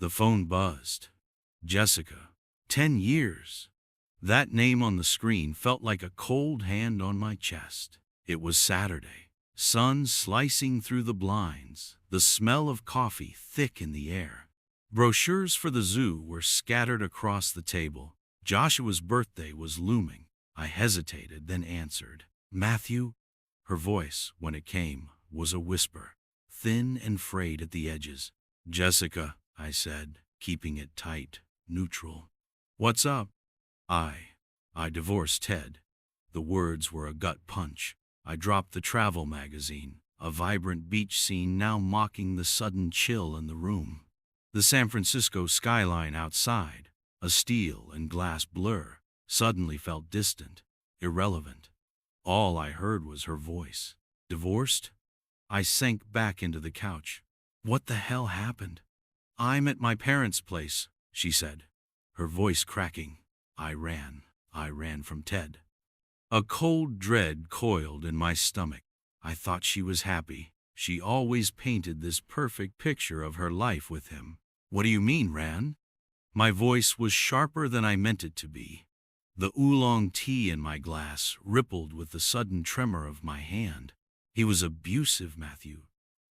The phone buzzed. Jessica. 10 years. That name on the screen felt like a cold hand on my chest. It was Saturday. Sun slicing through the blinds, the smell of coffee thick in the air. Brochures for the zoo were scattered across the table. Joshua's birthday was looming. I hesitated, then answered. Matthew? Her voice, when it came, was a whisper, thin and frayed at the edges. Jessica, I said, keeping it tight, neutral. What's up? I divorced Ted. The words were a gut punch. I dropped the travel magazine, a vibrant beach scene now mocking the sudden chill in the room. The San Francisco skyline outside, a steel and glass blur, suddenly felt distant, irrelevant. All I heard was her voice. Divorced? I sank back into the couch. What the hell happened? I'm at my parents' place, she said, her voice cracking. I ran from Ted. A cold dread coiled in my stomach. I thought she was happy. She always painted this perfect picture of her life with him. What do you mean, ran? My voice was sharper than I meant it to be. The oolong tea in my glass rippled with the sudden tremor of my hand. He was abusive, Matthew,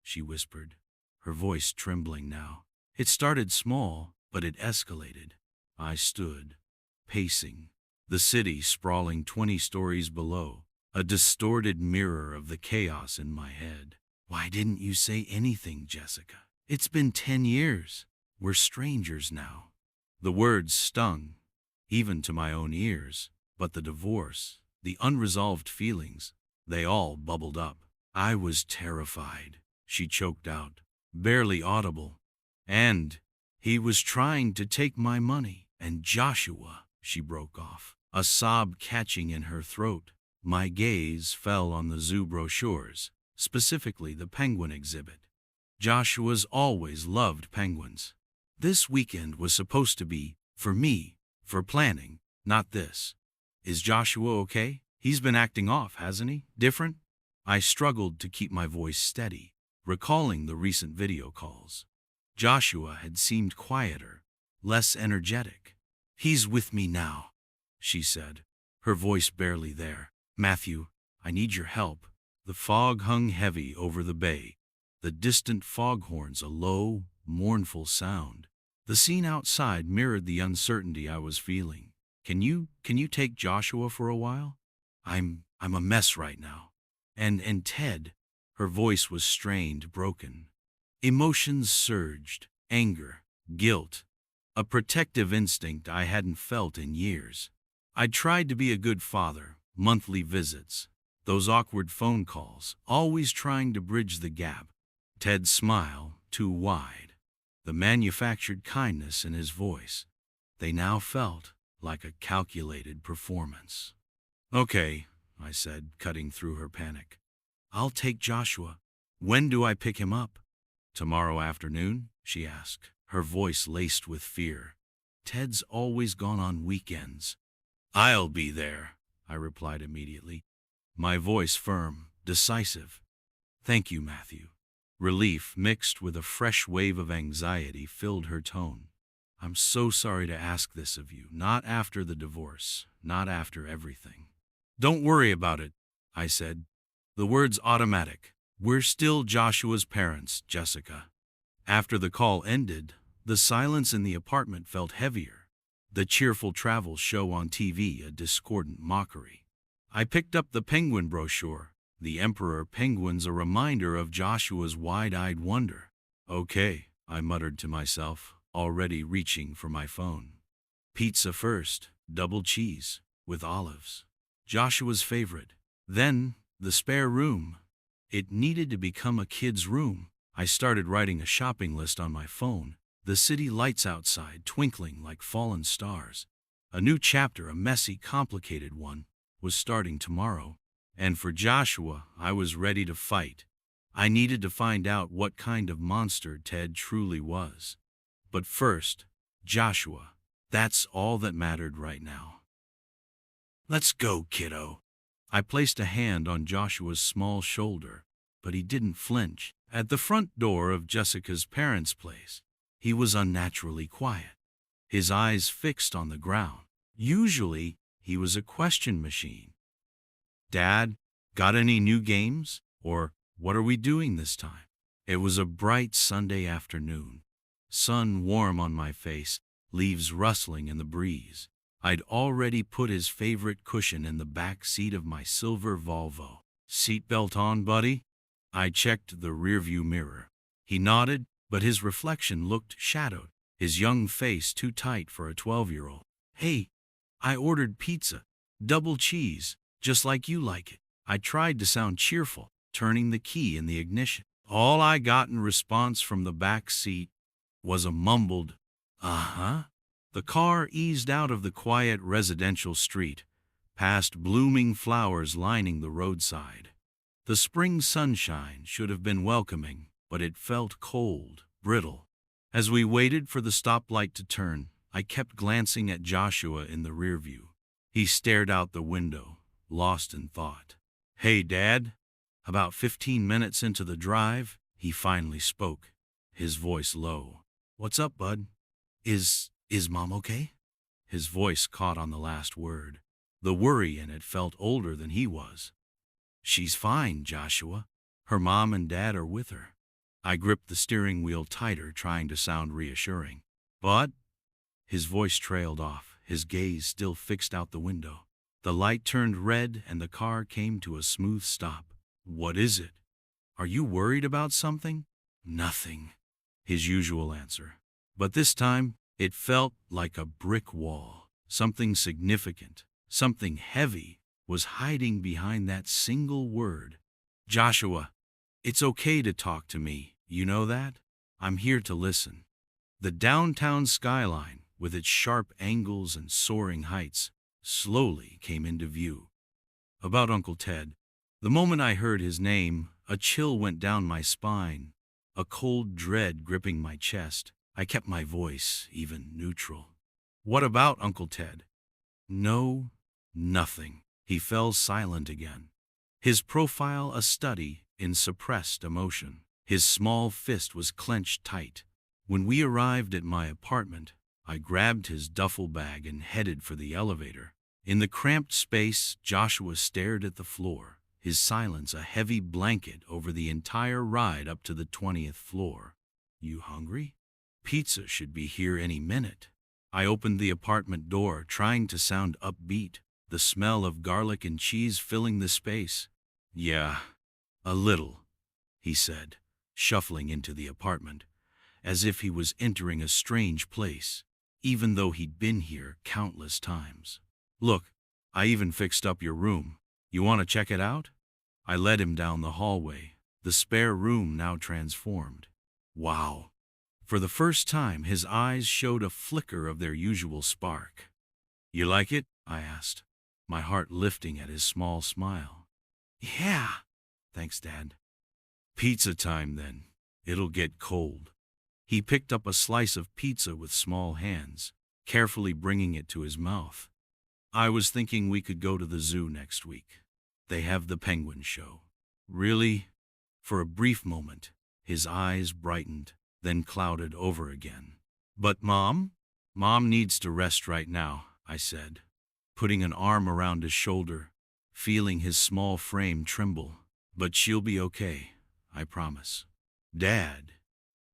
she whispered, her voice trembling now. It started small, but it escalated. I stood, pacing, the city sprawling 20 stories below, a distorted mirror of the chaos in my head. Why didn't you say anything, Jessica? It's been 10 years. We're strangers now. The words stung, even to my own ears, but the divorce, the unresolved feelings, they all bubbled up. I was terrified, she choked out, barely audible. And he was trying to take my money. And Joshua, she broke off, a sob catching in her throat. My gaze fell on the zoo brochures, specifically the penguin exhibit. Joshua's always loved penguins. This weekend was supposed to be, for me, for planning, not this. Is Joshua okay? He's been acting off, hasn't he? Different? I struggled to keep my voice steady, recalling the recent video calls. Joshua had seemed quieter, less energetic. He's with me now, she said, her voice barely there. Matthew, I need your help. The fog hung heavy over the bay, the distant foghorns a low, mournful sound. The scene outside mirrored the uncertainty I was feeling. Can you take Joshua for a while? I'm a mess right now. And Ted, her voice was strained, broken. Emotions surged, anger, guilt, a protective instinct I hadn't felt in years. I tried to be a good father, monthly visits, those awkward phone calls, always trying to bridge the gap. Ted's smile, too wide, the manufactured kindness in his voice, they now felt like a calculated performance. Okay, I said, cutting through her panic. I'll take Joshua. When do I pick him up? Tomorrow afternoon, she asked, her voice laced with fear. Ted's always gone on weekends. I'll be there, I replied immediately, my voice firm, decisive. Thank you, Matthew. Relief mixed with a fresh wave of anxiety filled her tone. I'm so sorry to ask this of you, not after the divorce, not after everything. Don't worry about it, I said, the words automatic. We're still Joshua's parents, Jessica. After the call ended, the silence in the apartment felt heavier, the cheerful travel show on TV a discordant mockery. I picked up the penguin brochure, the emperor penguins a reminder of Joshua's wide-eyed wonder. Okay, I muttered to myself, already reaching for my phone. Pizza first, double cheese, with olives. Joshua's favorite. Then, the spare room. It needed to become a kid's room. I started writing a shopping list on my phone, the city lights outside twinkling like fallen stars. A new chapter, a messy, complicated one, was starting tomorrow. And for Joshua, I was ready to fight. I needed to find out what kind of monster Ted truly was. But first, Joshua. That's all that mattered right now. Let's go, kiddo. I placed a hand on Joshua's small shoulder, but he didn't flinch. At the front door of Jessica's parents' place, He was unnaturally quiet, his eyes fixed on the ground. Usually, he was a question machine. "Dad, got any new games? Or what are we doing this time?" It was a bright Sunday afternoon. Sun warm on my face, leaves rustling in the breeze. I'd already put his favorite cushion in the back seat of my silver Volvo. "Seatbelt on, buddy?" I checked the rearview mirror. He nodded, but his reflection looked shadowed, his young face too tight for a 12-year-old. "Hey, I ordered pizza, double cheese, just like you like it." I tried to sound cheerful, turning the key in the ignition. All I got in response from the back seat was a mumbled, "Uh-huh." The car eased out of the quiet residential street, past blooming flowers lining the roadside. The spring sunshine should have been welcoming, but it felt cold, brittle. As we waited for the stoplight to turn, I kept glancing at Joshua in the rearview. He stared out the window, lost in thought. "Hey, Dad." About 15 minutes into the drive, he finally spoke, his voice low. "What's up, bud? Is Mom okay?" His voice caught on the last word. The worry in it felt older than he was. "She's fine, Joshua. Her mom and dad are with her." I gripped the steering wheel tighter, trying to sound reassuring. "But—" His voice trailed off, his gaze still fixed out the window. The light turned red and the car came to a smooth stop. "What is it? Are you worried about something?" "Nothing," his usual answer. But this time, it felt like a brick wall. Something significant, something heavy, was hiding behind that single word. "Joshua, it's okay to talk to me, you know that? I'm here to listen." The downtown skyline, with its sharp angles and soaring heights, slowly came into view. About Uncle Ted. The moment I heard his name, a chill went down my spine, a cold dread gripping my chest. I kept my voice even neutral. "What about Uncle Ted?" "No, nothing." He fell silent again, his profile a study in suppressed emotion. His small fist was clenched tight. When we arrived at my apartment, I grabbed his duffel bag and headed for the elevator. In the cramped space, Joshua stared at the floor, his silence a heavy blanket over the entire ride up to the 20th floor. "You hungry? Pizza should be here any minute." I opened the apartment door, trying to sound upbeat, the smell of garlic and cheese filling the space. "Yeah, a little," he said, shuffling into the apartment, as if he was entering a strange place, even though he'd been here countless times. "Look, I even fixed up your room. You want to check it out?" I led him down the hallway, the spare room now transformed. Wow. For the first time, his eyes showed a flicker of their usual spark. "You like it?" I asked, my heart lifting at his small smile. "Yeah, thanks, Dad." "Pizza time, then. It'll get cold." He picked up a slice of pizza with small hands, carefully bringing it to his mouth. "I was thinking we could go to the zoo next week. They have the penguin show." "Really?" For a brief moment, his eyes brightened, then clouded over again. "But Mom?" "Mom needs to rest right now," I said, putting an arm around his shoulder, feeling his small frame tremble. "But she'll be okay, I promise." "Dad,"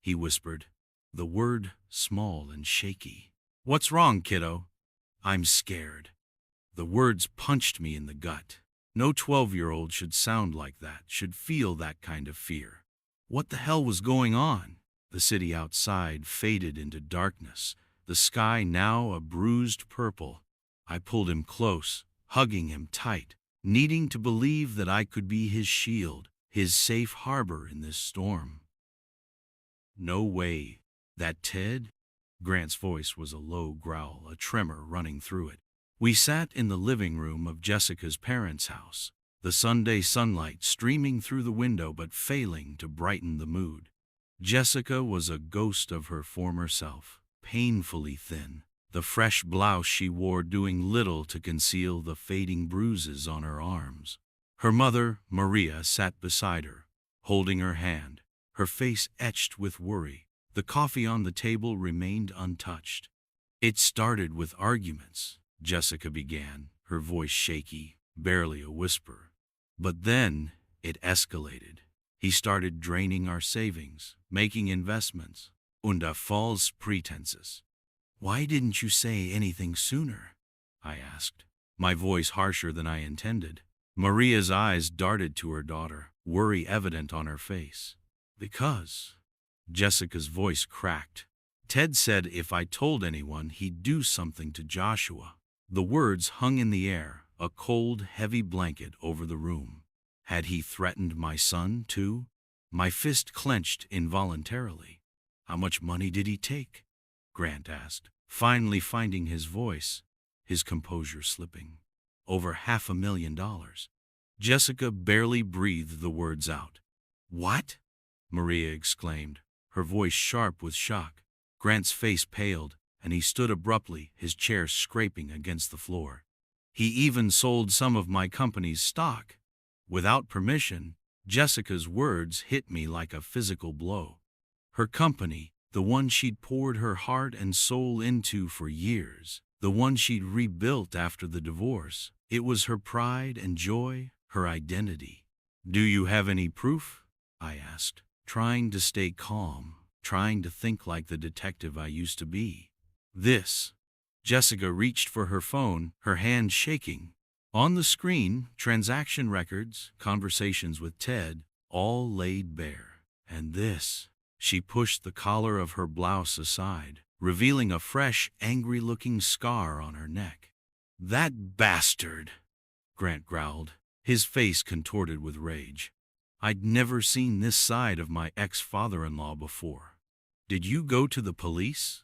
he whispered, the word small and shaky. "What's wrong, kiddo?" "I'm scared." The words punched me in the gut. No 12-year-old should sound like that, should feel that kind of fear. What the hell was going on? The city outside faded into darkness, the sky now a bruised purple. I pulled him close, hugging him tight, needing to believe that I could be his shield, his safe harbor in this storm. "No way. That Ted?" Grant's voice was a low growl, a tremor running through it. We sat in the living room of Jessica's parents' house, the Sunday sunlight streaming through the window but failing to brighten the mood. Jessica was a ghost of her former self, painfully thin, the fresh blouse she wore doing little to conceal the fading bruises on her arms. Her mother, Maria, sat beside her, holding her hand, her face etched with worry, The coffee on the table remained untouched. It started with arguments, Jessica began, her voice shaky, barely a whisper. But then it escalated. He started draining our savings, making investments, under false pretenses. Why didn't you say anything sooner? I asked, my voice harsher than I intended. Maria's eyes darted to her daughter, worry evident on her face. Because Jessica's voice cracked. Ted said if I told anyone, he'd do something to Joshua. The words hung in the air, a cold, heavy blanket over the room. Had he threatened my son, too? My fist clenched involuntarily. How much money did he take? Grant asked, finally finding his voice, his composure slipping. Over $500,000. Jessica barely breathed the words out. What? Maria exclaimed, her voice sharp with shock. Grant's face paled, and he stood abruptly, his chair scraping against the floor. He even sold some of my company's stock. Without permission, Jessica's words hit me like a physical blow. Her company, the one she'd poured her heart and soul into for years, the one she'd rebuilt after the divorce, it was her pride and joy, her identity. Do you have any proof? I asked, trying to stay calm, trying to think like the detective I used to be. This. Jessica reached for her phone, her hand shaking. On the screen, transaction records, conversations with Ted, all laid bare. And this. She pushed the collar of her blouse aside, revealing a fresh, angry-looking scar on her neck. That bastard, Grant growled, his face contorted with rage. I'd never seen this side of my ex-father-in-law before. Did you go to the police?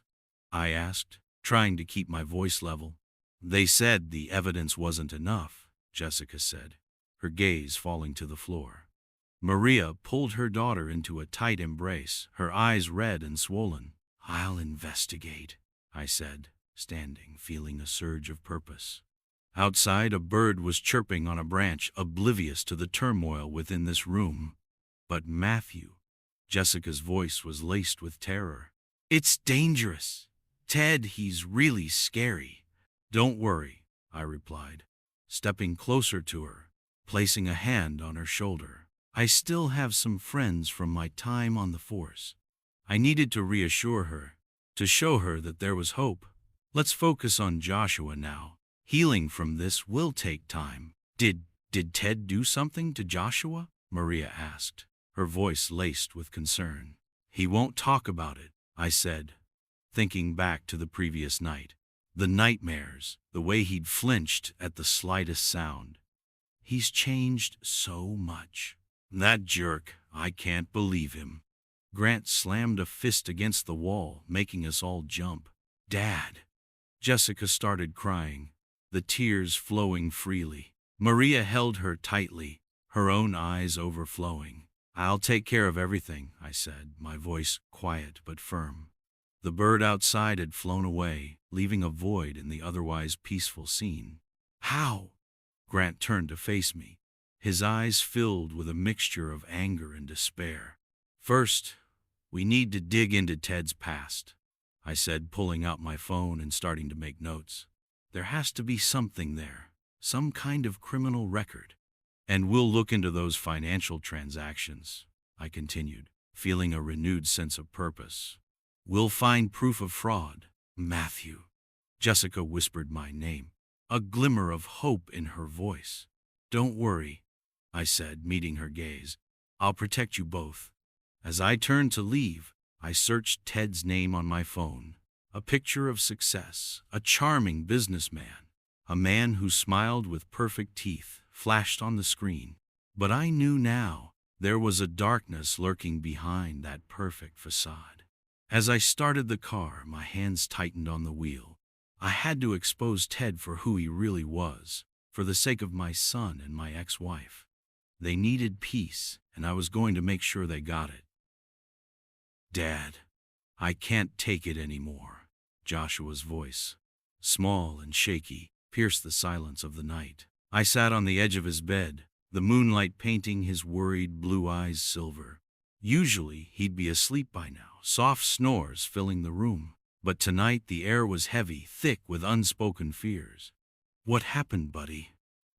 I asked, trying to keep my voice level. They said the evidence wasn't enough, Jessica said, her gaze falling to the floor. Maria pulled her daughter into a tight embrace, her eyes red and swollen. I'll investigate, I said, standing, feeling a surge of purpose. Outside, a bird was chirping on a branch, oblivious to the turmoil within this room. But Matthew, Jessica's voice was laced with terror. It's dangerous. Ted, he's really scary. Don't worry, I replied, stepping closer to her, placing a hand on her shoulder. I still have some friends from my time on the force. I needed to reassure her, to show her that there was hope. Let's focus on Joshua now. Healing from this will take time. Did Ted do something to Joshua? Maria asked, her voice laced with concern. He won't talk about it, I said, thinking back to the previous night. The nightmares, the way he'd flinched at the slightest sound. He's changed so much. That jerk, I can't believe him. Grant slammed a fist against the wall, making us all jump. Dad. Jessica started crying, the tears flowing freely. Maria held her tightly, her own eyes overflowing. I'll take care of everything, I said, my voice quiet but firm. The bird outside had flown away, leaving a void in the otherwise peaceful scene. How? Grant turned to face me, his eyes filled with a mixture of anger and despair. First, we need to dig into Ted's past, I said, pulling out my phone and starting to make notes. There has to be something there, some kind of criminal record. And we'll look into those financial transactions, I continued, feeling a renewed sense of purpose. We'll find proof of fraud. Matthew. Jessica whispered my name, a glimmer of hope in her voice. Don't worry, I said, meeting her gaze. I'll protect you both. As I turned to leave, I searched Ted's name on my phone. A picture of success, a charming businessman, a man who smiled with perfect teeth, flashed on the screen. But I knew now there was a darkness lurking behind that perfect facade. As I started the car, my hands tightened on the wheel. I had to expose Ted for who he really was, for the sake of my son and my ex-wife. They needed peace, and I was going to make sure they got it. Dad, I can't take it anymore. Joshua's voice, small and shaky, pierced the silence of the night. I sat on the edge of his bed, the moonlight painting his worried blue eyes silver. Usually, he'd be asleep by now, soft snores filling the room. But tonight the air was heavy, thick with unspoken fears. "What happened, buddy?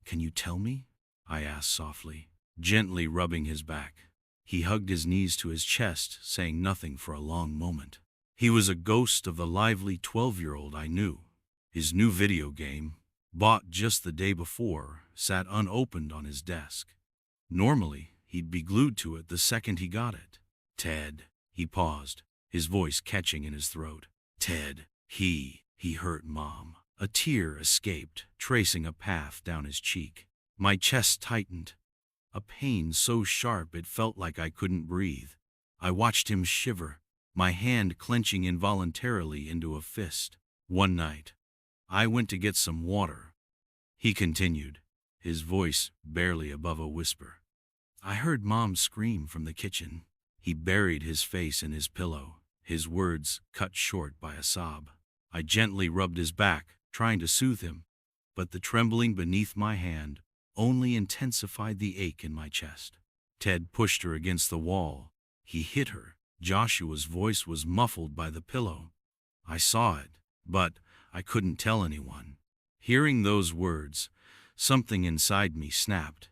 Can you tell me?" I asked softly, gently rubbing his back. He hugged his knees to his chest, saying nothing for a long moment. He was a ghost of the lively 12-year-old I knew. His new video game, bought just the day before, sat unopened on his desk. Normally, he'd be glued to it the second he got it. "Ted," he paused, his voice catching in his throat. "Ted, he hurt Mom." A tear escaped, tracing a path down his cheek. My chest tightened, a pain so sharp it felt like I couldn't breathe. I watched him shiver, my hand clenching involuntarily into a fist. "One night, I went to get some water," he continued, his voice barely above a whisper. "I heard Mom scream from the kitchen." He buried his face in his pillow, his words cut short by a sob. I gently rubbed his back, trying to soothe him, but the trembling beneath my hand only intensified the ache in my chest. Ted pushed her against the wall. He hit her. Joshua's voice was muffled by the pillow. I saw it, but I couldn't tell anyone. Hearing those words, something inside me snapped.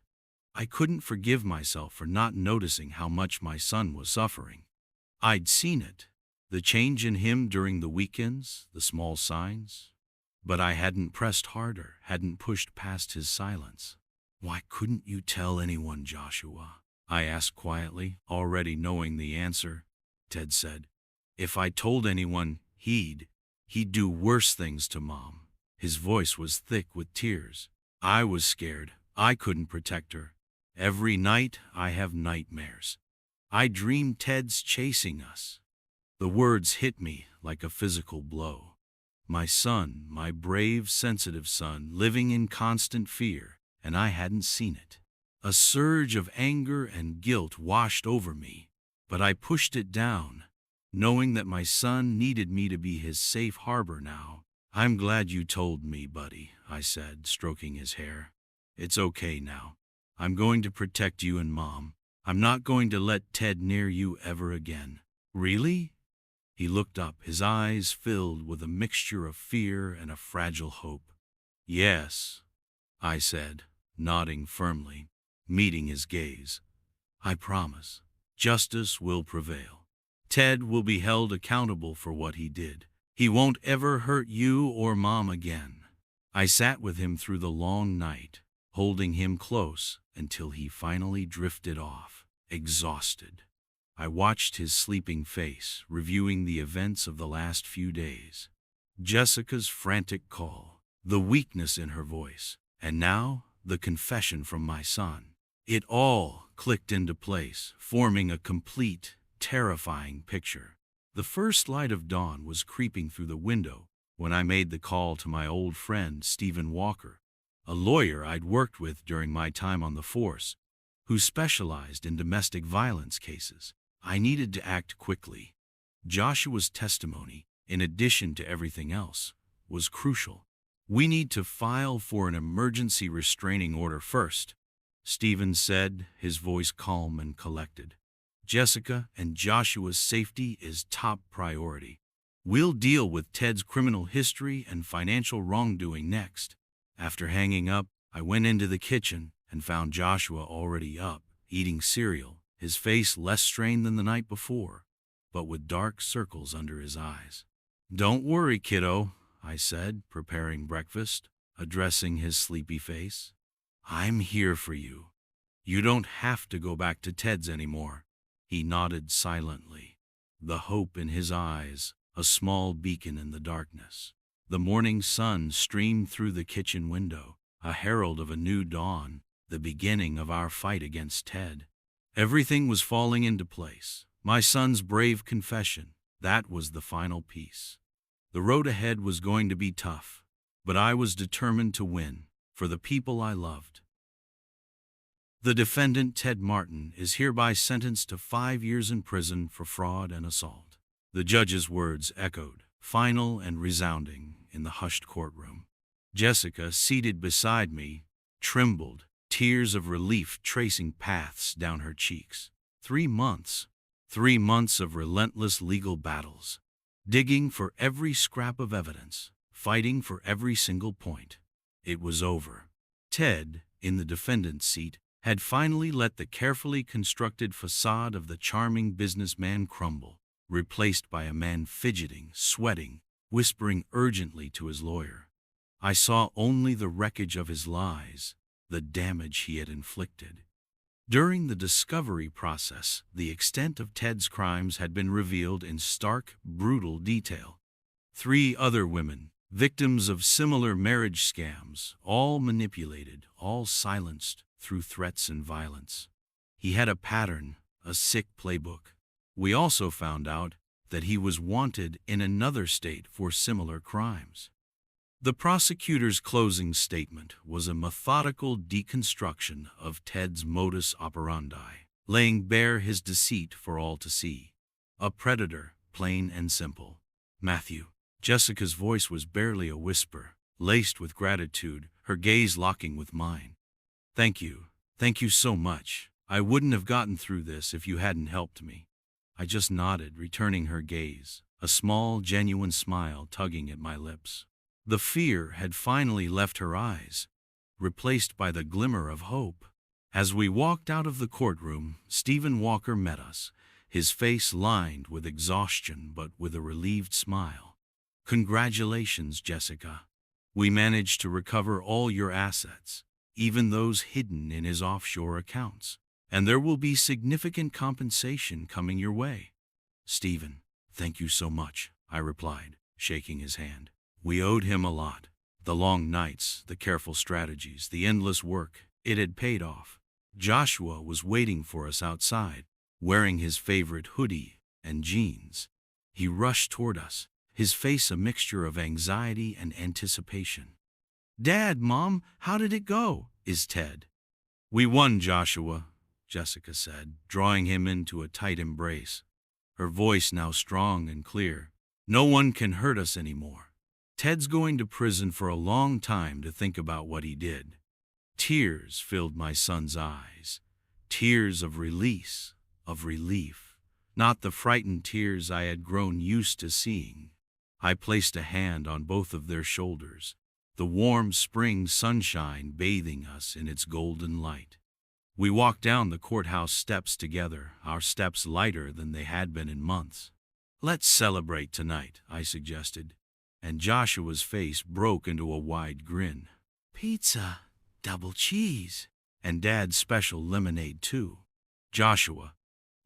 I couldn't forgive myself for not noticing how much my son was suffering. I'd seen it, the change in him during the weekends, the small signs. But I hadn't pressed harder, hadn't pushed past his silence. "Why couldn't you tell anyone, Joshua?" I asked quietly, already knowing the answer. Ted said, "If I told anyone, he'd do worse things to Mom." His voice was thick with tears. "I was scared. I couldn't protect her. Every night I have nightmares. I dream Ted's chasing us." The words hit me like a physical blow. My son, my brave, sensitive son, living in constant fear, and I hadn't seen it. A surge of anger and guilt washed over me, but I pushed it down, knowing that my son needed me to be his safe harbor now. "I'm glad you told me, buddy," I said, stroking his hair. "It's okay now. I'm going to protect you and Mom. I'm not going to let Ted near you ever again." "Really?" He looked up, his eyes filled with a mixture of fear and a fragile hope. "Yes," I said, nodding firmly, meeting his gaze. "I promise. Justice will prevail. Ted will be held accountable for what he did. He won't ever hurt you or Mom again." I sat with him through the long night, holding him close until he finally drifted off, exhausted. I watched his sleeping face, reviewing the events of the last few days. Jessica's frantic call, the weakness in her voice, and now the confession from my son. It all clicked into place, forming a complete, terrifying picture. The first light of dawn was creeping through the window when I made the call to my old friend Stephen Walker, a lawyer I'd worked with during my time on the force, who specialized in domestic violence cases. I needed to act quickly. Joshua's testimony, in addition to everything else, was crucial. "We need to file for an emergency restraining order first," Stephen said, his voice calm and collected. "Jessica and Joshua's safety is top priority. We'll deal with Ted's criminal history and financial wrongdoing next." After hanging up, I went into the kitchen and found Joshua already up, eating cereal, his face less strained than the night before, but with dark circles under his eyes. "Don't worry, kiddo," I said, preparing breakfast, addressing his sleepy face. "I'm here for you. You don't have to go back to Ted's anymore." He nodded silently, the hope in his eyes a small beacon in the darkness. The morning sun streamed through the kitchen window, a herald of a new dawn, the beginning of our fight against Ted. Everything was falling into place. My son's brave confession, that was the final piece. The road ahead was going to be tough, but I was determined to win, for the people I loved. The defendant, Ted Martin, is hereby sentenced to 5 years in prison for fraud and assault. The judge's words echoed, final and resounding, in the hushed courtroom. Jessica, seated beside me, trembled, tears of relief tracing paths down her cheeks. 3 months, 3 months of relentless legal battles, digging for every scrap of evidence, fighting for every single point. It was over. Ted, in the defendant's seat, had finally let the carefully constructed facade of the charming businessman crumble, replaced by a man fidgeting, sweating, whispering urgently to his lawyer. I saw only the wreckage of his lies, the damage he had inflicted. During the discovery process, the extent of Ted's crimes had been revealed in stark, brutal detail. 3 other women, victims of similar marriage scams, all manipulated, all silenced through threats and violence. He had a pattern, a sick playbook. We also found out that he was wanted in another state for similar crimes. The prosecutor's closing statement was a methodical deconstruction of Ted's modus operandi, laying bare his deceit for all to see. A predator, plain and simple. Matthew. Jessica's voice was barely a whisper, laced with gratitude, her gaze locking with mine. Thank you. Thank you so much. I wouldn't have gotten through this if you hadn't helped me. I just nodded, returning her gaze, a small, genuine smile tugging at my lips. The fear had finally left her eyes, replaced by the glimmer of hope. As we walked out of the courtroom, Stephen Walker met us, his face lined with exhaustion but with a relieved smile. Congratulations, Jessica. We managed to recover all your assets, even those hidden in his offshore accounts, and there will be significant compensation coming your way. Stephen, thank you so much, I replied, shaking his hand. We owed him a lot. The long nights, the careful strategies, the endless work, it had paid off. Joshua was waiting for us outside, wearing his favorite hoodie and jeans. He rushed toward us, his face a mixture of anxiety and anticipation. Dad, Mom, how did it go? Is Ted. We won, Joshua, Jessica said, drawing him into a tight embrace, her voice now strong and clear. No one can hurt us anymore. Ted's going to prison for a long time to think about what he did. Tears filled my son's eyes, tears of release, of relief, not the frightened tears I had grown used to seeing. I placed a hand on both of their shoulders, the warm spring sunshine bathing us in its golden light. We walked down the courthouse steps together, our steps lighter than they had been in months. Let's celebrate tonight, I suggested, and Joshua's face broke into a wide grin. Pizza, double cheese, and Dad's special lemonade too. Joshua,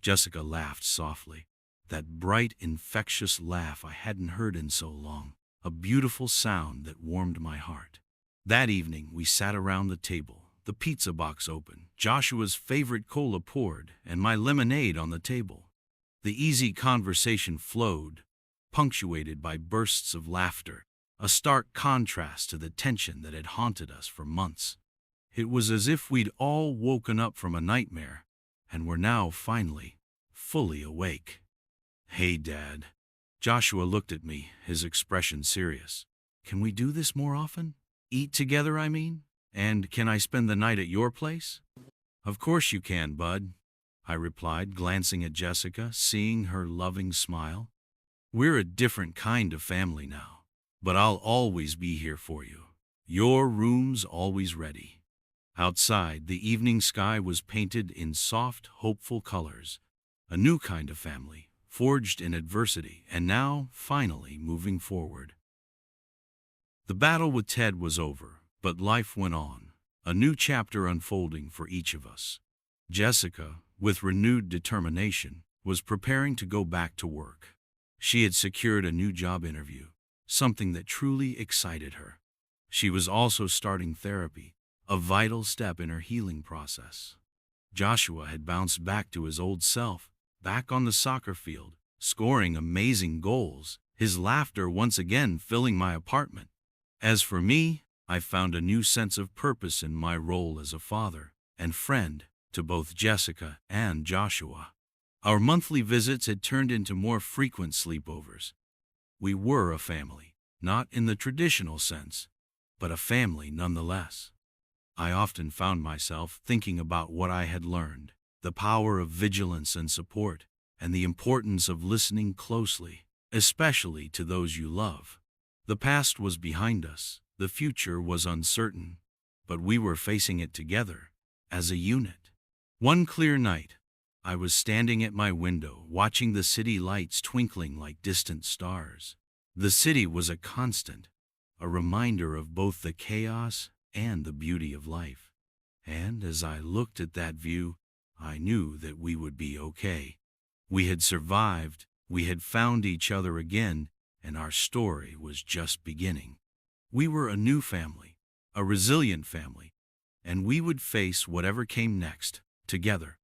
Jessica laughed softly, that bright, infectious laugh I hadn't heard in so long, a beautiful sound that warmed my heart. That evening we sat around the table, the pizza box open, Joshua's favorite cola poured, and my lemonade on the table. The easy conversation flowed, punctuated by bursts of laughter, a stark contrast to the tension that had haunted us for months. It was as if we'd all woken up from a nightmare and were now finally fully awake. Hey, Dad. Joshua looked at me, his expression serious. Can we do this more often? Eat together, I mean? And can I spend the night at your place? Of course you can, bud, I replied, glancing at Jessica, seeing her loving smile. We're a different kind of family now, but I'll always be here for you. Your room's always ready. Outside, the evening sky was painted in soft, hopeful colors. A new kind of family, forged in adversity, and now, finally, moving forward. The battle with Ted was over, but life went on, a new chapter unfolding for each of us. Jessica, with renewed determination, was preparing to go back to work. She had secured a new job interview, something that truly excited her. She was also starting therapy, a vital step in her healing process. Joshua had bounced back to his old self, back on the soccer field, scoring amazing goals, his laughter once again filling my apartment. As for me, I found a new sense of purpose in my role as a father and friend to both Jessica and Joshua. Our monthly visits had turned into more frequent sleepovers. We were a family, not in the traditional sense, but a family nonetheless. I often found myself thinking about what I had learned, the power of vigilance and support, and the importance of listening closely, especially to those you love. The past was behind us, the future was uncertain, but we were facing it together, as a unit. One clear night, I was standing at my window watching the city lights twinkling like distant stars. The city was a constant, a reminder of both the chaos and the beauty of life. And as I looked at that view, I knew that we would be okay. We had survived, we had found each other again, and our story was just beginning. We were a new family, a resilient family, and we would face whatever came next, together.